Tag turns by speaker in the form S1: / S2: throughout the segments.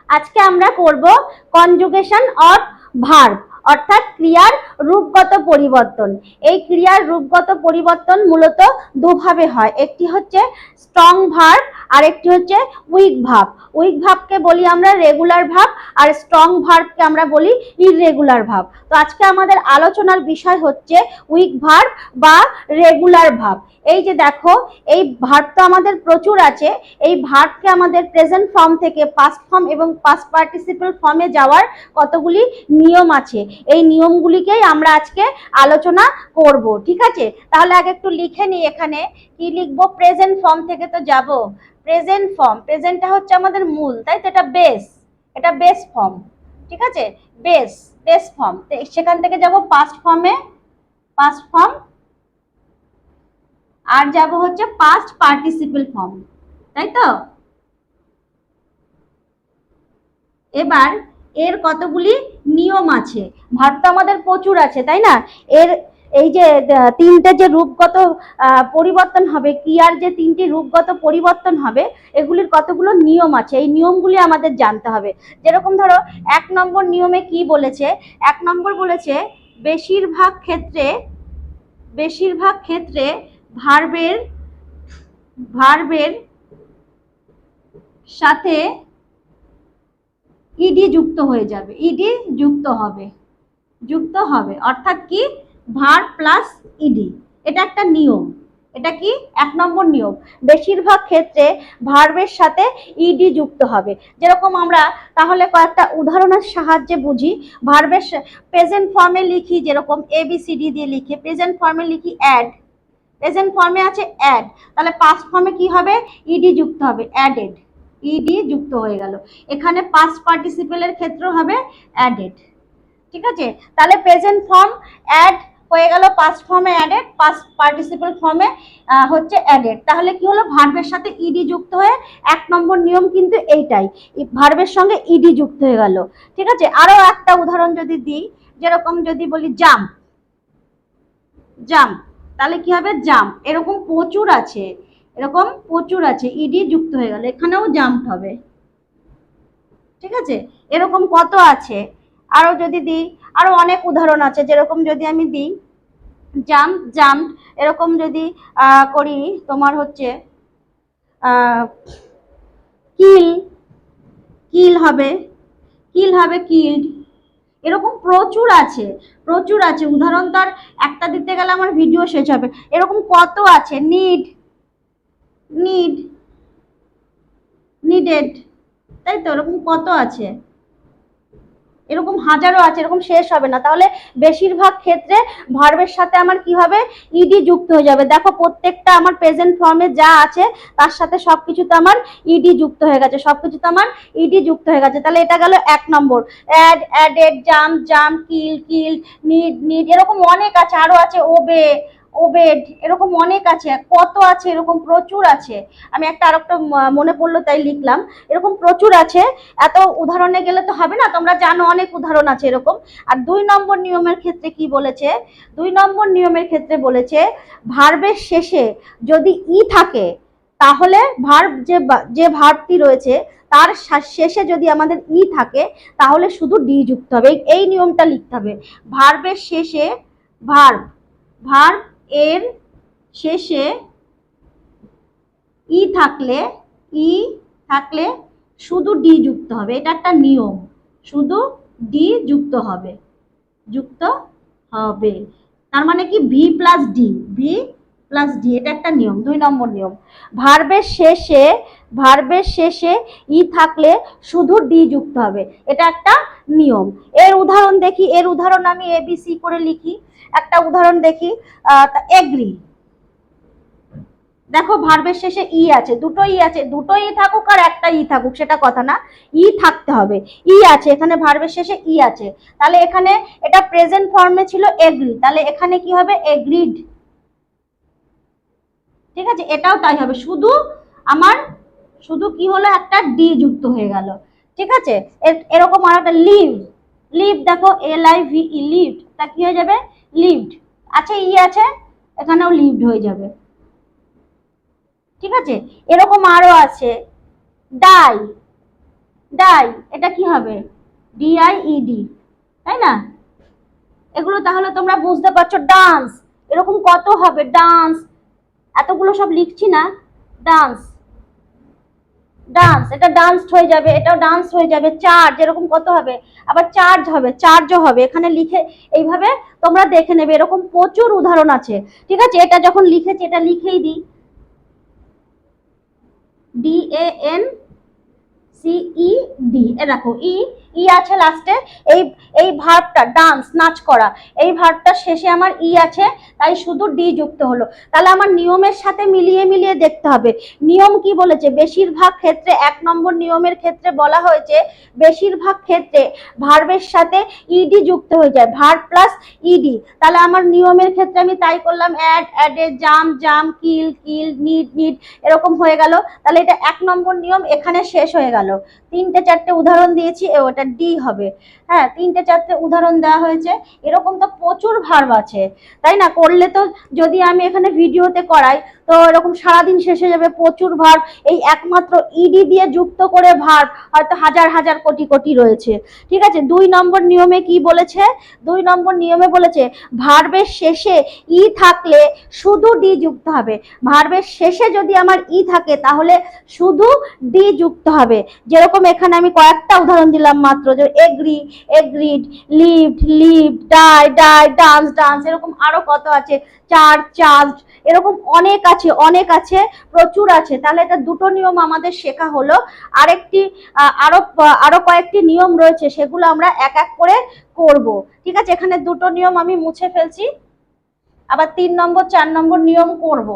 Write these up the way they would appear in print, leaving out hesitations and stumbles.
S1: আজকে আমরা করব কনজুগেশন অফ ভার্ব অর্থাৎ ক্রিয়ার রূপগত পরিবর্তন। এই ক্রিয়ার রূপগত পরিবর্তন মূলত দুভাবে হয়, একটি হচ্ছে স্ট্রং ভার্ব আর একটি হচ্ছে উইক ভার্ব। উইক ভার্বকে বলি আমরা রেগুলার ভার্ব আর স্ট্রং ভার্বকে আমরা বলি ইররেগুলার ভার্ব। তো আজকে আমাদের আলোচনার বিষয় হচ্ছে উইক ভার্ব বা রেগুলার ভার্ব। এই যে দেখো, এই ভার্ব তো আমাদের প্রচুর আছে। এই ভার্বকে আমাদের প্রেজেন্ট ফর্ম থেকে পাস্ট ফর্ম এবং পাস্ট পার্টিসিপল ফর্মে যাওয়ার কতগুলি নিয়ম আছে। এই নিয়মগুলিকেই আমরা আজকে আলোচনা করব, ঠিক আছে? তাহলে আগে একটু লিখে নিই, এখানে কি লিখবো? প্রেজেন্ট ফর্ম থেকে তো যাব। প্রেজেন্ট ফর্ম, প্রেজেন্টটা হচ্ছে আমাদের মূল, তাই তো? এটা বেস, এটা বেস ফর্ম, ঠিক আছে? Base, base form. সেখান থেকে যাব পাস্ট ফর্মে, পাস্ট ফর্ম, আর যাব হচ্ছে পাস্ট পার্টিসিপল ফর্ম, তাই তো? এবার এর কতগুলি নিয়ম আছে। ভার্ব তো আমাদের প্রচুর আছে, তাই না? এর এই যে তিনটে যে রূপগত পরিবর্তন হবে, ক্রিয়ার যে তিনটি রূপগত পরিবর্তন হবে, এগুলির কতগুলো নিয়ম আছে। এই নিয়মগুলি আমাদের জানতে হবে। যেরকম ধরো, 1 নম্বর নিয়মে কি বলেছে? 1 নম্বর বলেছে বেশিরভাগ ক্ষেত্রে, বেশিরভাগ ক্ষেত্রে ভার্বের ভার্বের সাথে ইডি যুক্ত হয়ে যাবে, ইডি যুক্ত হবে, যুক্ত হবে অর্থাৎ কি? Verb plus ED. এটা একটা নিয়ম। এটা কি? 1 নম্বর নিয়ম, বেশিরভাগ ক্ষেত্রে ভার্বের সাথে ইডি যুক্ত হবে। যেরকম আমরা তাহলে কয়েকটা উদাহরণের সাহায্যে বুঝি। ভার্বের প্রেজেন্ট ফর্মে লিখি, যেরকম এবিসিডি দিয়ে লিখি। প্রেজেন্ট ফর্মে লিখি অ্যাড, প্রেজেন্ট ফর্মে আছে অ্যাড, তাহলে পাস্ট ফর্মে কি হবে? ইডি যুক্ত হবে, অ্যাডেড, ইডি যুক্ত হয়ে গেল। এখানে পাস্ট পার্টিসিপেলের ক্ষেত্রে হবে অ্যাডেড, ঠিক আছে? তাহলে প্রেজেন্ট ফর্ম অ্যাড হয়ে গেল, পাস্ট ফর্মে অ্যাডেড, পাস্ট পার্টিসিপল ফর্মে হচ্ছে অ্যাডেড। তাহলে কি হলো? ভার্বের সাথে ইডি যুক্ত হয়ে 1 নম্বর নিয়ম কিন্তু এইটাই, ভার্বের সঙ্গে ইডি যুক্ত হয়ে গেল, ঠিক আছে? আরো একটা উদাহরণ যদি দিই, যেরকম যদি বলি জাম্প, জাম্প, তাহলে কি হবে? জাম্প। এরকম প্রচুর আছে, এরকম প্রচুর আছে, ইডি যুক্ত হয়ে গেল, এখানেও জাম্প হবে, ঠিক আছে? এরকম কত আছে। আরো যদি দিই, আরো অনেক উদাহরণ আছে। যেরকম যদি আমি দিই জাম্প, জাম্প, এরকম যদি করি, তোমার হচ্ছে কিল, কিল হবে, কিল হবে, কিল্ড। এরকম প্রচুর আছে, প্রচুর আছে। উদাহরণ তার একটা দিতে গেলে আমার ভিডিও শেষ হবে। এরকম কত আছে। নিড, নিড, নিডেড, তাই তো? এরকম কত আছে, এরকম হাজারো আছে, এরকম শেষ হবে না। তাহলে বেশিরভাগ ক্ষেত্রে ভার্বের সাথে আমার কি হবে? ইডি যুক্ত হয়ে যাবে। দেখো, প্রত্যেকটা আমার প্রেজেন্ট ফর্মে যা আছে তার সাথে সবকিছুতে আমার ইডি যুক্ত হয়ে গেছে, সবকিছুতে আমার ইডি যুক্ত হয়ে গেছে। তাহলে এটা গেল 1 নম্বর। অ্যাড, অ্যাডেড, জাম্প, জাম্প, কিল, কিল, নিড, নিড, এরকম অনেক আছে। আরো আছে ওবে, ওবেড, এরকম অনেক আছে। কত আছে, এরকম প্রচুর আছে। আমি একটা আরেকটা মনে পড়লো তাই লিখলাম। এরকম প্রচুর আছে। এত উদাহরণে গেলে তো হবে না, তোমরা জানো অনেক উদাহরণ আছে এরকম। আর 2 নম্বর নিয়মের ক্ষেত্রে কি বলেছে? 2 নম্বর নিয়মের ক্ষেত্রে বলেছে ভার্বের শেষে যদি ই থাকে, তাহলে ভার্ব যে ভার্বটি রয়েছে তার শেষে যদি আমাদের ই থাকে, তাহলে শুধু ডি যুক্ত হবে। এই নিয়মটা লিখতে হবে। ভার্বের শেষে, ভার্ব, ভার্ব এর শেষে ই থাকলে, ই থাকলে শুধু ডি যুক্ত হবে। এটা একটা নিয়ম, শুধু ডি যুক্ত হবে, যুক্ত হবে। তার মানে কি? V plus D, V plus D, এটা একটা নিয়ম, 2 নম্বর নিয়ম। ভার্বের শেষে, ভার্বের শেষে ই থাকলে শুধু ডি যুক্ত হবে, এটা একটা নিয়ম। এর উদাহরণ দেখি, এর উদাহরণ আমি এবিসি করে লিখি। একটা উদাহরণ দেখি, এগ্রি। দেখো, ভার্বের শেষে ই আছে, দুটো ই আছে, দুটো ই থাকুক আর একটা ই থাকুক সেটা কথা না, ই থাকতে হবে। ই আছে এখানে, ভার্বের শেষে ই আছে। তাহলে এখানে এটা প্রেজেন্ট ফর্মে ছিল এগ্রি, তাহলে এখানে কি হবে? এগ্রিড, ঠিক আছে? এটাও তাই হবে, শুধু আমার শুধু কি হলো? একটা ডি যুক্ত হয়ে গেল, ঠিক আছে? এরকম আর একটা লিভ, লিভ, দেখো LIVE, লিভড, তা কি হয়ে যাবে? লিভড। আচ্ছা, ই আছে, এখানেও লিভড হয়ে যাবে, ঠিক আছে? এরকম আরো আছে, ডাই, ডাই, এটা কি হবে? DIED, তাই না? এগুলো তাহলে তোমরা বুঝতে পারছো। ডান্স, এরকম কত হবে? ডান্স, এতগুলো সব লিখছি না। ডান্স, ডান্স, এটা ডান্স হয়ে যাবে, এটাও ডান্স হয়ে যাবে। চার্জ, এরকম কত হবে? আবার চার্জ হবে, চার্জও হবে। এখানে লিখে এইভাবে তোমরা দেখে নেবে, এরকম প্রচুর উদাহরণ আছে। ঠিক আছে, এটা যখন লিখেছি এটা লিখেই দিই। DANCED, এ দেখো ই আছে লাস্টে। এই এই ভার্বটা ডান্স, নাচ করা, এই ভার্বটা শেষে আমার আছে, তাই শুধু ডি যুক্ত হলো। তাহলে আমার নিয়মের সাথে মিলিয়ে মিলিয়ে দেখতে হবে। নিয়ম কি বলেছে? বেশিরভাগ ক্ষেত্রে, 1 নম্বর নিয়মের ক্ষেত্রে বলা হয়েছে বেশিরভাগ ক্ষেত্রে ভার্বের সাথে ইডি যুক্ত হয়ে যায়, ভার্ব প্লাস ইডি। তাহলে আমার নিয়মের ক্ষেত্রে আমি তাই করলাম, অ্যাডে, জাম, কিল, নিড, এরকম হয়ে গেল। তাহলে এটা 1 নম্বর নিয়ম এখানে শেষ হয়ে গেল। 3টে 4টে উদাহরণ দিয়েছি, ওটা ডি হবে। হ্যাঁ, 3টে 4টে উদাহরণ দেওয়া হয়েছে। এরকম তো প্রচুর ভার্ব আছে, তাই না? করলে তো, যদি আমি এখানে ভিডিওতে করাই তো এরকম সারাদিন শেষ হয়ে যাবে। প্রচুর ভার্ব, এই একমাত্র ইডি দিয়ে যুক্ত করে ভার্ব হয়তো হাজার হাজার কোটি কোটি রয়েছে। ঠিক আছে, 2 নম্বর নিয়মে কি বলেছে? 2 নম্বর নিয়মে বলেছে ভার্বের শেষে ই থাকলে শুধু ডি যুক্ত হবে। ভার্বের শেষে যদি আমার ই থাকে তাহলে শুধু ডি যুক্ত হবে। যেরকম এখানে আমি কয়েকটা উদাহরণ দিলাম মাত্র, যে agri, agreed, lived, die, dance, এরকম আরো কত আছে। চার্জড, এরকম অনেক আছে, প্রচুর আছে। তাহলে এটা 2টো নিয়ম আমাদের শেখা হলো। আরেকটি আরো কয়েকটি নিয়ম রয়েছে, সেগুলো আমরা এক এক করে করব। ঠিক আছে, এখানে 2টো নিয়ম আমি মুছে ফেলছি, আবার 3 নম্বর 4 নম্বর নিয়ম করব।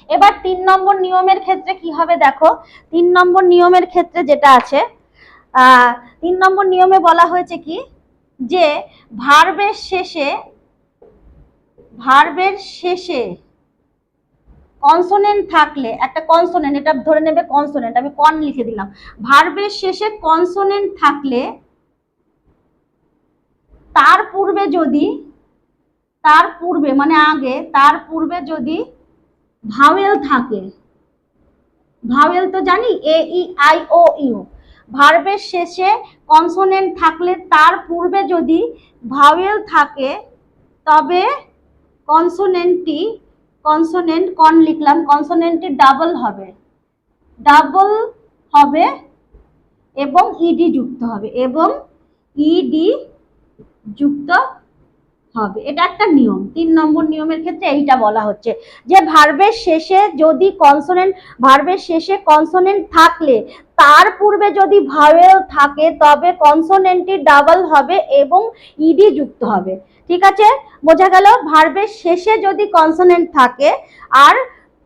S1: এবার 3 নম্বর নিয়মের ক্ষেত্রে কি হবে দেখো। 3 নম্বর নিয়মের ক্ষেত্রে যেটা আছে, 3 নম্বর নিয়মে বলা হয়েছে কি, যে ভার্বের শেষে কনসোনেন্ট থাকলে, একটা কনসোনেন্ট, এটা ধরে নেবে কনসোনেন্ট, আমি কন লিখে দিলাম। ভার্বের শেষে কনসোনেন্ট থাকলে তার পূর্বে মানে আগে, তার পূর্বে যদি ভাওয়েল থাকে, ভাওয়েল তো জানি, AEIOU, ভার্বের শেষে কনসোনেন্ট থাকলে তার পূর্বে যদি ভাওয়েল থাকে, তবে কন লিখলাম, কনসোনেন্টটি ডাবল হবে এবং ইডি যুক্ত হবে, এটা একটা নিয়ম। 3 নম্বর নিয়মের ক্ষেত্রে এইটা বলা হচ্ছে, যে ভার্বের শেষে কনসোনেন্ট থাকলে তার পূর্বে যদি ভাওয়েল থাকে তবে কনসোনেন্টটি ডাবল হবে এবং ইডি যুক্ত হবে। ঠিক আছে, বোঝা গেল? ভার্বের শেষে যদি কনসোনেন্ট থাকে আর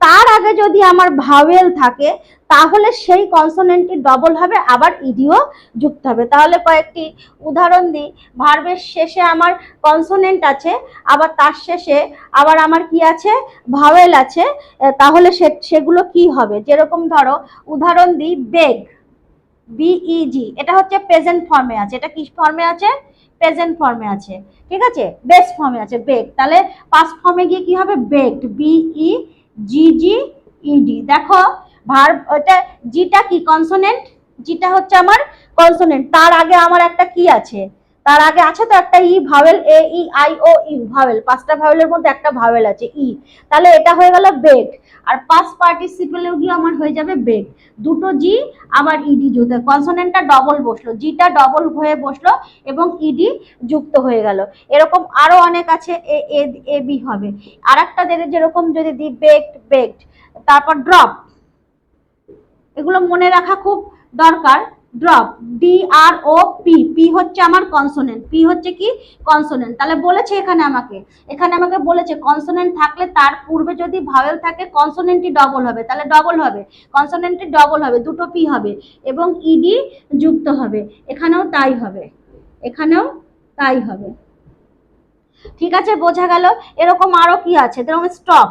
S1: তার আগে যদি আমার ভাওয়েল থাকে, তাহলে সেই কনসোনেন্টটি ডবল হবে, আবার ইডিও যুক্ত হবে। তাহলে কয়েকটি উদাহরণ দিই। ভার্বের শেষে আমার কনসোনেন্ট আছে, আবার তার শেষে আবার আমার কি আছে? ভাওয়েল আছে। তাহলে সেগুলো কি হবে? যেরকম ধরো উদাহরণ দিই, BEG, এটা হচ্ছে প্রেজেন্ট ফর্মে আছে। এটা কি ফর্মে আছে? প্রেজেন্ট ফর্মে আছে। ঠিক আছে, বেস ফর্মে আছে বেগ, তাহলে পাস্ট ফর্মে গিয়ে কি হবে? Begged, BEGGED। দেখো ভার্ব, এটা জিটা কি? কনসোনেন্ট। জিটা হচ্ছে আমার কনসোনেন্ট, তার আগে আমার একটা কি আছে? তার আগে আছে তো একটা ই, ভাওয়েল, AEIOU, ভাওয়েল, 5টা ভাওয়েলের মধ্যে একটা ভাওয়েল আছে ই। তাহলে এটা হয়ে গেল বেগড। আর পাস্ট পার্টিসিপেলেও গিয়ে আমার হয়ে যাবে বেগ। 2টো জি আবার ইডি যুক্ত, কনসোনেন্টটা ডবল বসলো, জিটা ডবল হয়ে বসলো এবং ইডি যুক্ত হয়ে গেল। এরকম আরো অনেক আছে, এ বি হবে। আর একটা যেরকম যদি দি বেকড, তারপর ড্রপ, এগুলো মনে রাখা খুব দরকার। ড্রপ, DROP, হচ্ছে আমার কনসোনেন্ট, পি হচ্ছে কি? কনসোনেন্ট। তাহলে বলেছে এখানে আমাকে বলেছে কনসোনেন্ট থাকলে তার পূর্বে যদি ভাওয়েল থাকে কনসোনেন্টটি ডবল হবে, তাহলে ডবল হবে, কনসোনেন্টটি ডবল হবে, 2টো পি হবে এবং ইডি যুক্ত হবে। এখানেও তাই হবে। ঠিক আছে, বোঝা গেল? এরকম আরো কি আছে, যেরকম স্টপ,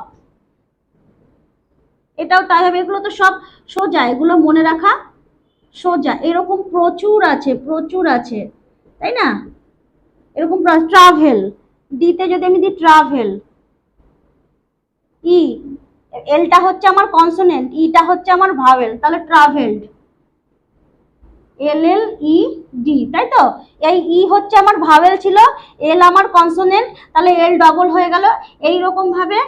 S1: এটাও তাই হবে। এগুলো তো সব সোজা, এগুলো মনে রাখা সোজা। এরকম প্রচুর আছে, তাই না? এরকম ট্রাভেল, ডিতে যদি আমি দিই ট্রাভেল, ই এলটা হচ্ছে আমার কনসোনেন্ট, ইটা হচ্ছে আমার ভাওয়েল, তাহলে ট্রাভেলড, LLED, তাই তো? এই ই হচ্ছে আমার ভাওয়েল ছিল, এল আমার কনসোনেন্ট, তাহলে এল ডবল হয়ে গেল। এইরকম ভাবে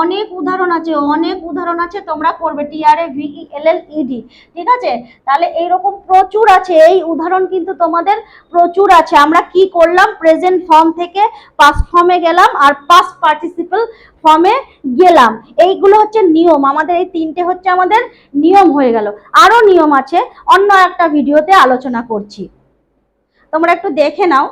S1: অনেক উদাহরণ আছে, অনেক উদাহরণ আছে, তোমরা করবে TRAVELLED, ঠিক আছে? তাহলে এইরকম প্রচুর আছে, এই উদাহরণ কিন্তু তোমাদের প্রচুর আছে। আমরা কি করলাম, প্রেজেন্ট ফর্ম থেকে পাস্ট ফর্মে গেলাম আর পাস্ট পার্টিসিপল ফর্মে গেলাম। এইগুলো হচ্ছে নিয়ম, আমাদের এই তিনটে হচ্ছে আমাদের নিয়ম হয়ে গেল। আরো নিয়ম আছে, অন্য একটা ভিডিওতে আলোচনা করছি, তোমরা একটু দেখে নাও।